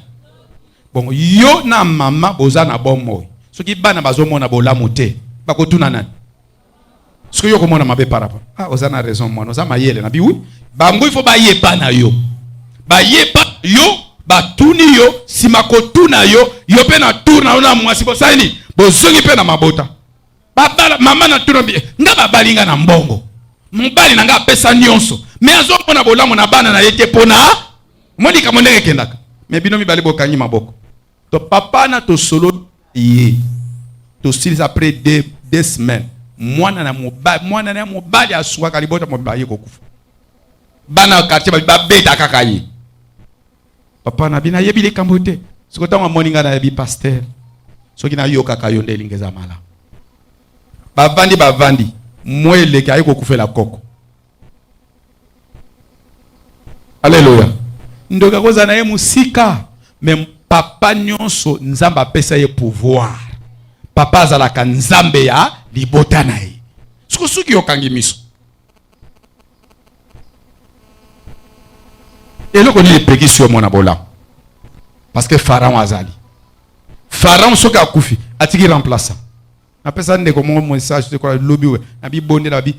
bon yo na mama boza na bomo soki bana bazomona bolamu te bakotuna nani soki yo komona mabe par rapport oza na raison mwana oza mayele na biwi bango il faut bayepa na yo bayepa yo batuni yo sima kotuna yo yo pe na tour na ona mwasi bosani bozongi pe na mabota babala mama na tour nga babalinga na mbongo mbali na nga pesa nyonso mais azomona bolamu na bana na yete pona moni ka mondenge kendaka mais bino mibali bokanyi maboko to papa na to solo ye to stils après 2 semaines mwana na mobali asuka kalibota mobali kokufa bana quartier ba beta kakayi papa na bina yebi le kambote sokota mwa moninga na yebi pasteur soki na yoka kayo ndelingeza mala bavandi mwele kayi kokufela koko. Alléluia. Ndoka koza na ye musika mais papa nyonso nzamba pesa ye pouvoir papa azalaka nzambe ya libota na ye suki yokangi miso eloko ni epekisi yo mwana bola parce que pharaon azali pharaon soki akufi atiki remplaçant apesa ndeko mo message de quoi lobby we na bi bonde na bi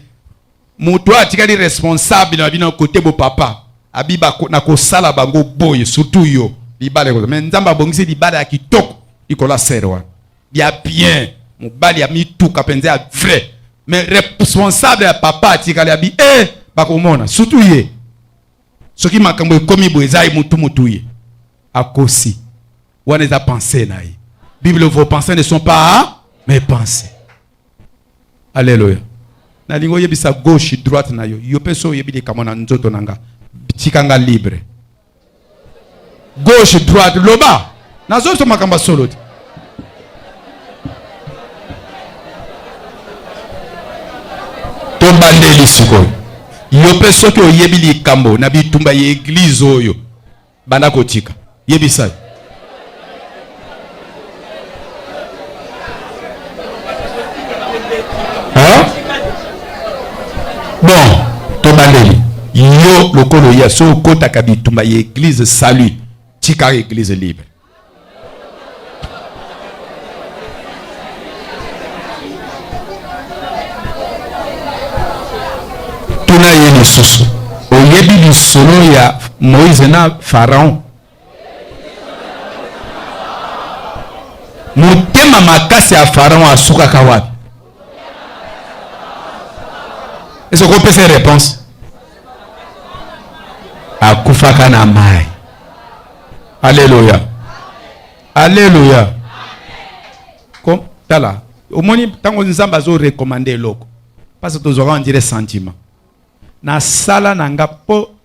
moto atikali responsable na bi na côté bo papa abi ba na ko sala bango boye surtout yo libale ko mais nzamba bongisi libale ya kitoko ikola serwa ya bien mobali ya mituka penza ya vrai mais responsable ya papa atikali abi bakomona surtout ye soki makambo ekomi boezai mutu ye akosi wana eza pensée na ye Bible vos pensées ne sont pas mes pensées. Alléluia. Na lingo yebisa gauche droite na yo yo peso yebide kamona nzoto nanga tikanga libre gauche droite loba na zoto makamba solo to bandeli siko yo peso ko yebili kambo na bitumba ye église oyo bana kotika yebisa bon to bandeli yo lokolo ya so kota kabitumba ye église salut tika église libre tuna ye lisusu oyebi lisolo ya Moïse na Pharaon Motema makasi ya Pharaon asuka kawapi. Est-ce qu'on peut faire réponse? Akufaka na mai. Alléluia. Alléluia. Comme tala. Au moins tango nzamba zo recommander loko. Parce que tozora on dirait sentiment. Na sala nanga po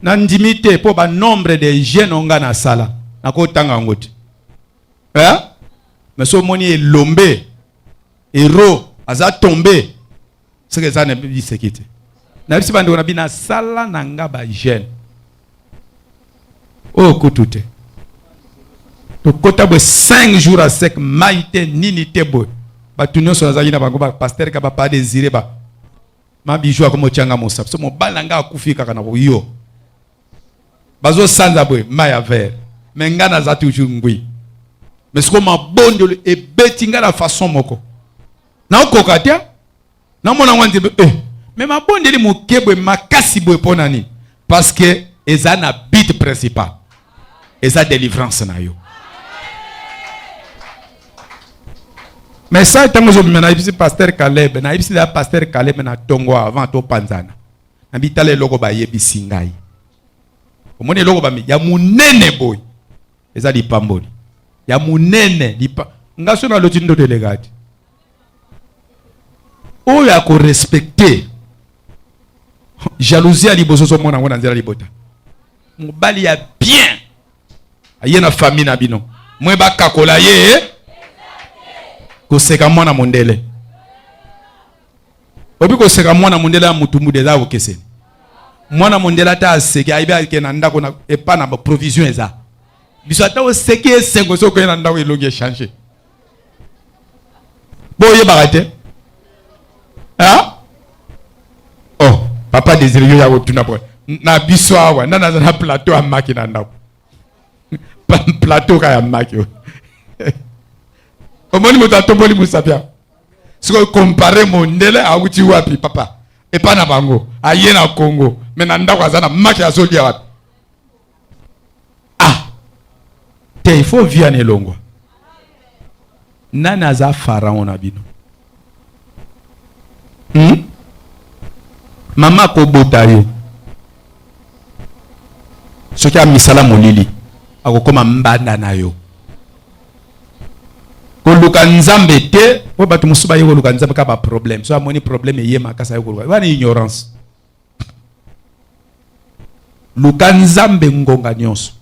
na ndimité po ba nombre de jeunes onga na sala. Na ko tanga ngoti. Hein? Mais so moni est lombé. Héros aza tombé. C'est que ça ne peut pas se quitter. Na bisi bande on a bina sala nanga ba jeune. Oh kutute. To kota bo 5 jours à sec maïté nini tebo. Ba tunyo so za yina bango ba pasteur ka ba pas désiré ba. Ma bijou comme tianga mosa. So mo balanga akufika kana yo. Bazo sanza boy maya ver. Mengana za toujours ngui. Mais ce qu'on m'a bondé et betinga la façon moko. Na okokatia. Na mona wanti mais ma bondé li mo kebo makasi boy ponani parce que eza na but principal. Eza délivrance na yo. Mais ça tant que je me na pasteur Caleb na ibisi la pasteur Caleb na tongo avant to panzana. Na bitale logo ba yebisi ngai. Omone logo ba mi ya munene boy. Eza di pamboli. Ya munene di pa ngaso na lotindo delegati. O ya ko respecter. Jalousie ali bososo mona ngona nzela libota. Mobali ya bien. Aye na famille na bino. Mwe ba kakola ye. Ko seka mwana mondele. Obi ko seka mwana mondele mutumbu de za okese. Mwana mondele ta seki aibe ke na ndako na epa na provision eza. Biso ata o seki esengo so ko na ndako elongi changer. Boye barate. Hein? Oh, papa désiré yo ya otuna bo. Na biso awa na na plateau a maki na ndako. Plateau ka ya maki. Omoni mutatomboli musapia. Siko compare mondele a uti wapi papa. E pa na bango. Aye na Congo. Mena ndako azana maki azoli wapi. Ah. Te il faut viane longwa. Nana za Pharaon na bino. Mama ko botayo. Soki a misala molili. Akokoma mbanda na yo. Koluka nzambe te, po batu musuba yo koluka nzambe ka ba problème. So amoni problème ye makasa yo koluka. Wani ignorance. Luka nzambe ngonga nyonso.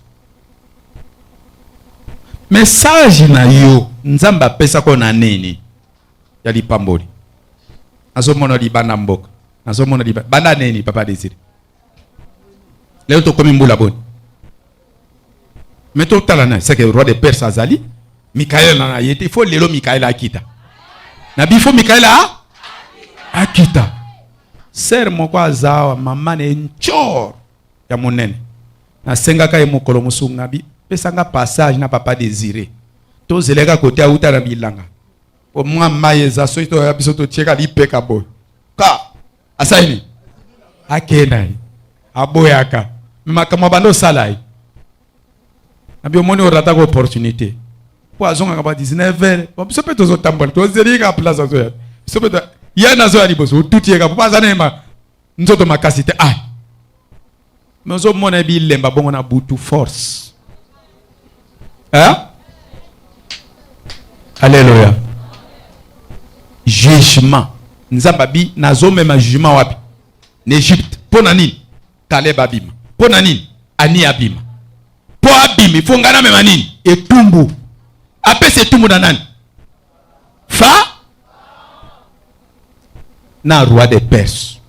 Message na yo nzamba pesa ko na nini? Ya lipamboli. Azo mona li bana mboka. Azo mona li bana nini papa désiré. Leo to komi mbula boni. Mais tout talana, c'est que le roi de Perse azali. Mikaël na yete, il faut lelo Mikaël akita. Nabi faut Mikaël akita. Ser moko azawa mama ne nchor ya monene. Na senga ka emokolo musunga bi pesanga passage na papa désiré. To zelega côté auta na bilanga. O mwa mayeza so ito ya biso to cheka li peka boy. Ka asaini. Akena. Aboyaka. Makama bando salai. Abi omoni orata ko opportunité. Po azonga ba 19h. Bon so peut to tambol. To zeri ka place azo ya. So peut ya na zo ali boso tuti ka po azanema. Nzoto makasite ah. Mais zo mona bi lemba bongo na butu force. Hein? Alléluia. Jugement. Nzamba bi nazo mema jugement wapi? N'Égypte. Pona nini? Caleb abima. Pona nini? Ani abima. Po abimi fongana mema nini? Etumbu. Apese etumbu na nani? Fa na roi de Perse.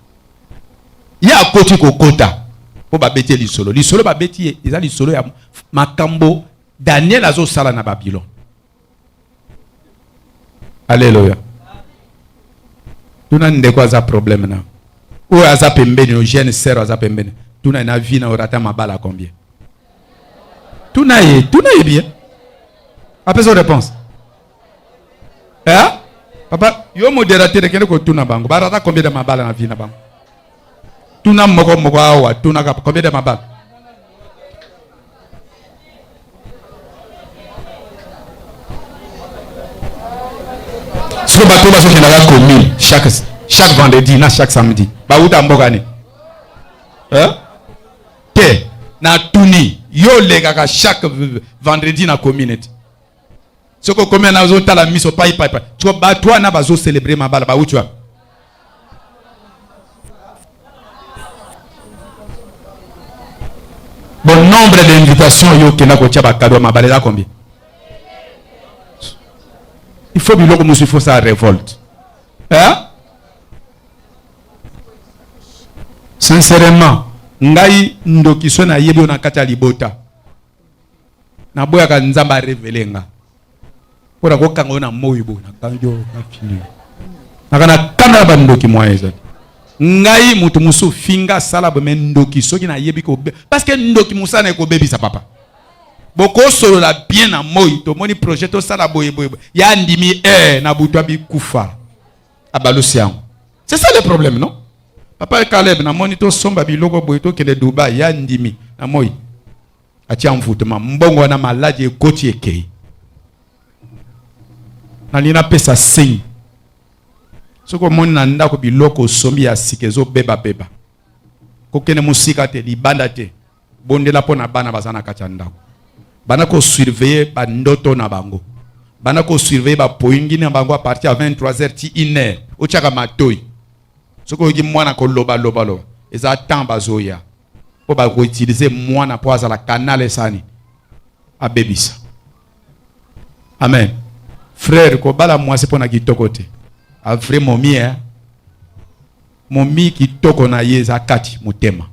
Ya koti kokota. Po babeti lisolo. Lisolo babeti eza lisolo ya makambo Daniel azo sala na Babylone. Alléluia. Tuna ndeko aza problème na. Ou aza pembeni o jeune sœur aza pembeni. Tuna na vie na orata mabala combien? Tuna ye bien. Après sa réponse. Hein? Papa, yo modérateur de kene ko tuna bango. Barata combien de mabala na vie na bango? Tuna moko awa, tuna combien de mabala? Ce que bateau va se faire commune chaque vendredi, na chaque samedi. Ba uta mbokani. Hein? Te na tuni yo lega chaque vendredi na community. Ce que combien na zo tala miso pai. Tu ba toi na bazo célébrer ma bala ba utu. Bon nombre d'invitations yo kena ko tia ba cadeau ma bala combien? Il faut biloko musu faut ça révolte. Hein? Sincèrement, ngai ndoki so na yebi na kata libota. Na boya ka nzamba revelenga. Pora ko kango na moyibo na kanjo na fini. Na kana kana ba ndoki moyeza. Ngai mutu musu finga sala ba ndoki soki na yebi ko parce que ndoki musa na ko bebi sa papa. Boko solo la bien na moyi to moni projet to sala boye. Ya ndimi na butwa bi kufa. Abalusiam. C'est ça le problème, non? Papa Caleb na monito somba biloko boito kele Dubai ya ndimi na moi atia mvutema mbongo na maladi ekoti ekei na lina pesa sing soko moni na ndako biloko sombi ya sikezo beba kokene musika te libanda te bondela pona bana bazana kacha ndako bana ko surveiller ba ndoto na bango bana ko surveiller ba poingi na bango a partir à 23h ti 1h ochaka matoi. Ce que je dis, moi, je loba. Et ça attend bazoya. Pour utiliser moi na poise à la canal et sani. A bébisa. Amen. Frère, ko bala moi c'est pour na kitoko te. A vrai momi hein. Momi kitoko na ye za kati mutema.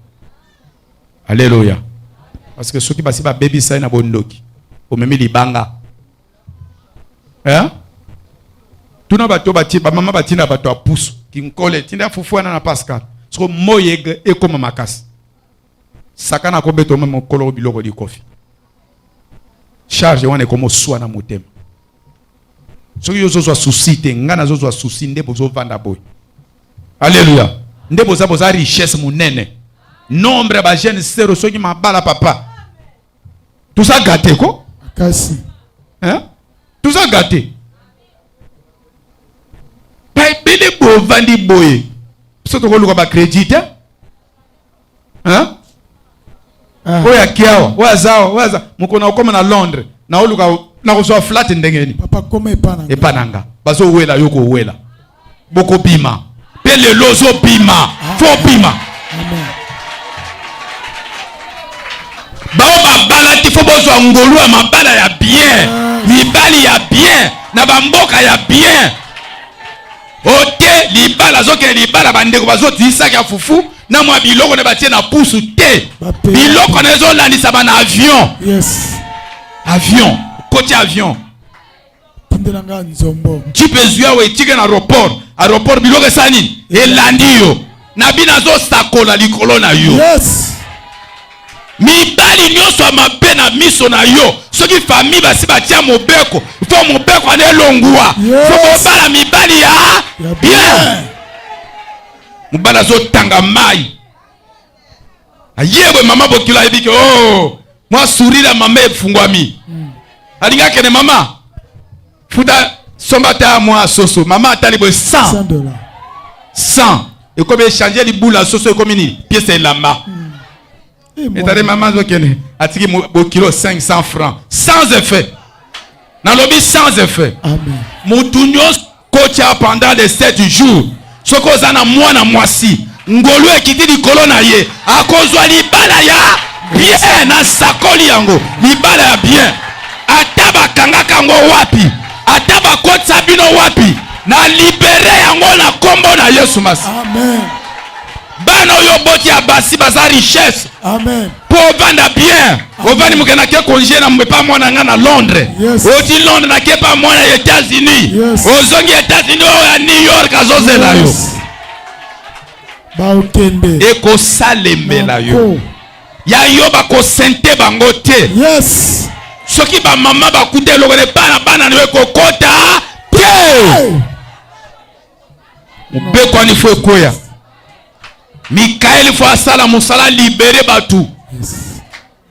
Alléluia. Parce que ceux qui basi ba bébisa na bondoki. O memi libanga. Hein? Tuna bato bati ba mama batina bato a pousse. Kinkole tinda fufuana na Pascal so moyege ekoma makasi sakana ko beto mo kolo biloko di kofi charge wana komo swana motema so yo zo souci te ngana zo souci ndebo zo vanda boy. Alléluia. Ndebo za richesse munene nombre ba jeune zéro so ki mabala papa tout ça gâté ko Kasi. Hein? Tout ça gâté. Bele bo vandi boye. Soto ko luka ba crédit hein? Oya kiawa, oya zao, mukona ukoma na Londres. Na oluka na ko so flat ndengeni. Papa koma epananga. Epananga. Bazo wela yoko wela. Boko bima. Pele lozo bima. Fo bima. Amen. Bao bala ti fo bozo ngolu mabala ya bien. Libali ya bien. Na bamboka ya bien. Ote libala zoke libala bandeko bazoti isaka fufu na mwa biloko ne batie na pousu te biloko na zo landisa ba na avion. Yes. Avion, côté avion. Tindelanga nzombo. Jipezua we tike na aéroport biloko sani elandio na bina zo sakola likolo na yo. Yes. Mibali nyonso mabe na miso na yo soki famille basi batia mobeko fo mobeko ane longwa fo bala mibali ya bien mubala zo tanga mai ayebwe mama bokila ebike oh moi sourire mama efungwami alinga kene mama futa somba ta moi soso mama atali bo 100 $100 et comme échanger li boula soso et comme ni pièce lamba. Et t'as dit maman zokene atiki bo kilo 500 francs sans effet. Na lobi sans effet. Amen. Mutunyo kocha pendant les 7 jours. Soko zana mwana mwasi. Ngolu ekiti di kolona ye. Akozwa libala ya bien na sakoli yango. Libala ya bien. Ataba kanga kango wapi. Ataba kotsa bino wapi. Na libere yango na kombo na Yesu Masi. Amen. Bana yo boti ya basi baza richesse. Amen. Pour vendre bien. Ovani mukena ke congé na mbepa mwana nga na Londres. Yes. Oti Londres na ke pa mwana ya États-Unis. Yes. Ozongi États-Unis o ya New York azozela yo. Ba ukende. Eko salembela yo. Ya yo ba ko sente bango te. Yes. Soki ba mama ba kute lokole bana no eko kota te. Mbeko ni fo koya. Mikael fo asala musala libere batu. Yes.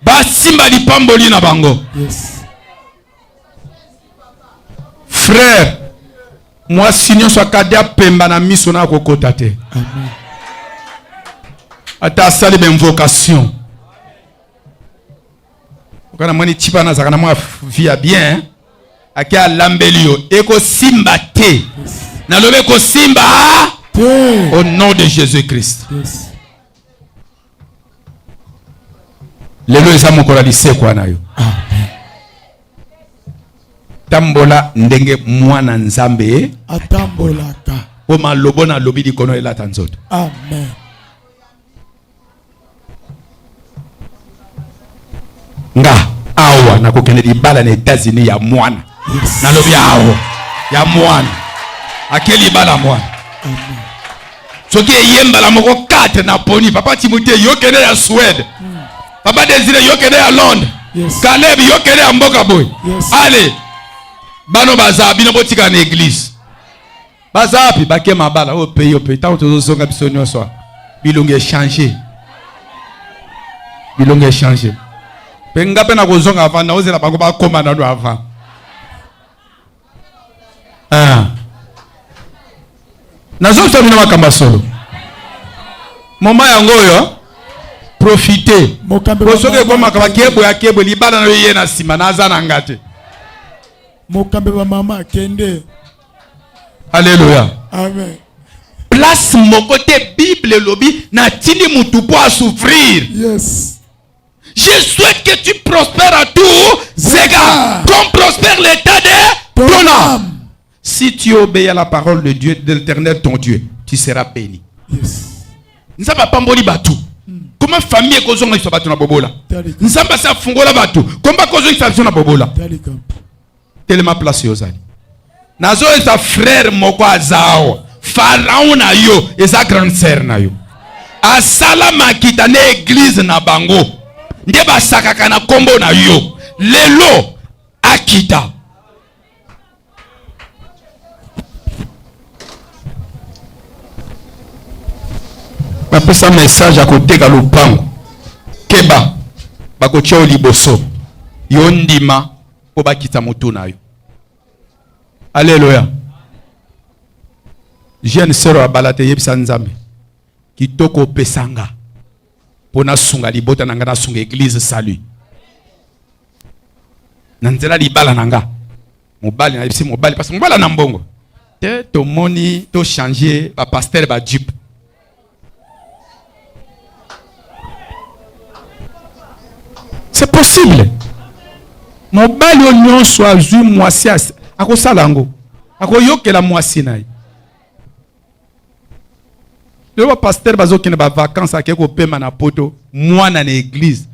Basimba lipamboli na bango. Yes. Frère, Moi sinon soit kadia pemba na miso na kokota te. Amen. Ata sali ben vocation. Kana moni chipa na zakana moi via bien. Akia lambelio eko simba te. Na lobe ko simba au nom de Jésus-Christ. Yes. Lelo eza mokola lisekwa na yo. Amen. Tambola ndenge mwana nzambe Atambolaka. o malobo na lobi likono elata nzoto. Amen. Nga awa na kokende libala na États-Unis ya mwana. Yes. Na lobi awa ya mwana. Akeli bala mwana. Amen. Soki yemba la moko 4 na poni papa Timothée yokende ya Suède. Papa Désiré yokende ya Londres. Yes. Caleb yokende ya mboka boy. Yes. Allez. Bano baza bino botika na église. Baza api bake mabala o pays tant to zonga biso nyonso. Bilonge changer. Bilonge changer. Penga pena ko zonga avant na ozela bango ba koma na do avant. Nazo so bino makamba solo. Moma yango yo profiter. Kosoke ko makaba kebo ya kebo libala na ye na sima na za na ngate. Mokambe ba mama kende. Alléluia. Amen. Place mon côté Bible lobby na tini mutu po à souffrir. Yes. Je souhaite que tu prospères à tous égards, comme prospère l'état de ton âme. Si tu obéis à la parole de Dieu, de l'Éternel ton Dieu, tu seras béni. Yes. Nzamba pamboli batu. Comment famille kozonga iso batu na bobola? Nzamba sa fungola batu. Comment kozonga iso na bobola? Tellement place yozali. Nazo esa frère moko azao. Pharaon na yo, esa grande sœur na yo. Asala makita na église na bango. Nde basakaka na kombo na yo. Lelo akita. Bapesa message à côté de l'opango. Keba. Bakotia o liboso. Yo ndima. Po bakita moto na yo. Alléluia. Jeune sœur wa balate yebisa nzambe. Kitoko pesanga. Pona sunga libota nanga na sunga église salut. Nanzela libala nanga. Mobali na yebisi mobali parce que mobala na mbongo. Te to moni to changer ba pasteur ba jeep. C'est possible. Mobali o nyonso azui mwasi akosala ngo. Akoyokela mwasi na ye. Le pasteur bazokende ba vacances akeko pema na poto mwana na église.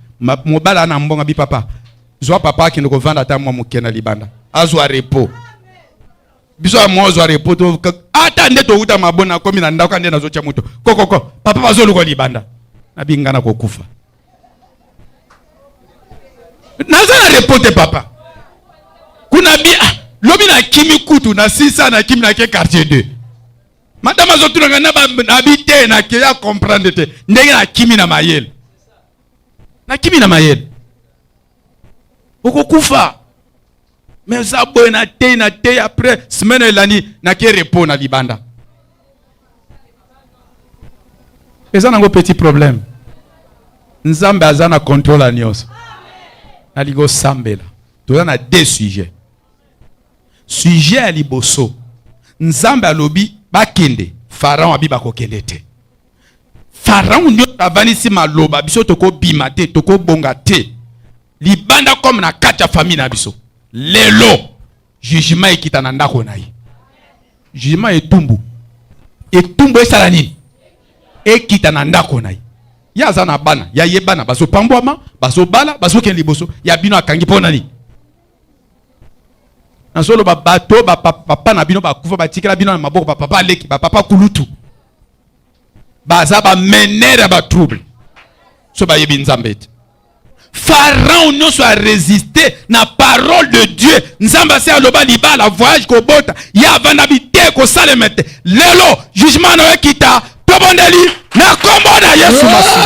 Mobala na mbonga bi papa. Zwa papa ki ndoko vanda ta mwa mukena libanda. Azwa repos. Biso amwa zwa repos to ata nde to uta mabona komi na ndako nde nazocha moto. Kokoko papa bazoluko libanda. Na bingana kokufa. Nazana repote papa. Kuna bia lobi na kimi kutu na sisa na kimi na ke quartier 2. Madame azotuna na habité na ke ya comprendre te. Ndenge na kimi na mayel. Na kimi na mayel. Oko kufa. Mais ça boy na te après semaine elani na ke repos na libanda. Eza nango petit problème. Nzambe azana contrôle a nyonso. Aligo sambela. Toza na deux sujets. Sujet à liboso. Nzambe alobi bakende. Pharaon abi bakokende te. Pharaon nyo avanisi maloba biso toko bima te, toko bonga te. Libanda comme na kati famille na biso. Lelo jugement ekita na ndako na ye. Jugement etumbu. Etumbu esala nini? Ekita na ndako na ye. Ya zana bana, ya yebana baso pambwama, baso bala, baso ken liboso, ya bino akangi pona ni. Na solo ba bato ba papa na bino ba kufa ba tikela bino na maboko ba papa leki, ba papa kulutu. Baza ba menera ba trouble. So ba yebi nzambe. Pharaon non soit résisté na parole de Dieu. Nzamba se aloba libala voyage ko bota, ya vana bité ko salemete. Lelo jugement no ekita. Tobondeli na kombo na Yesu Masihi.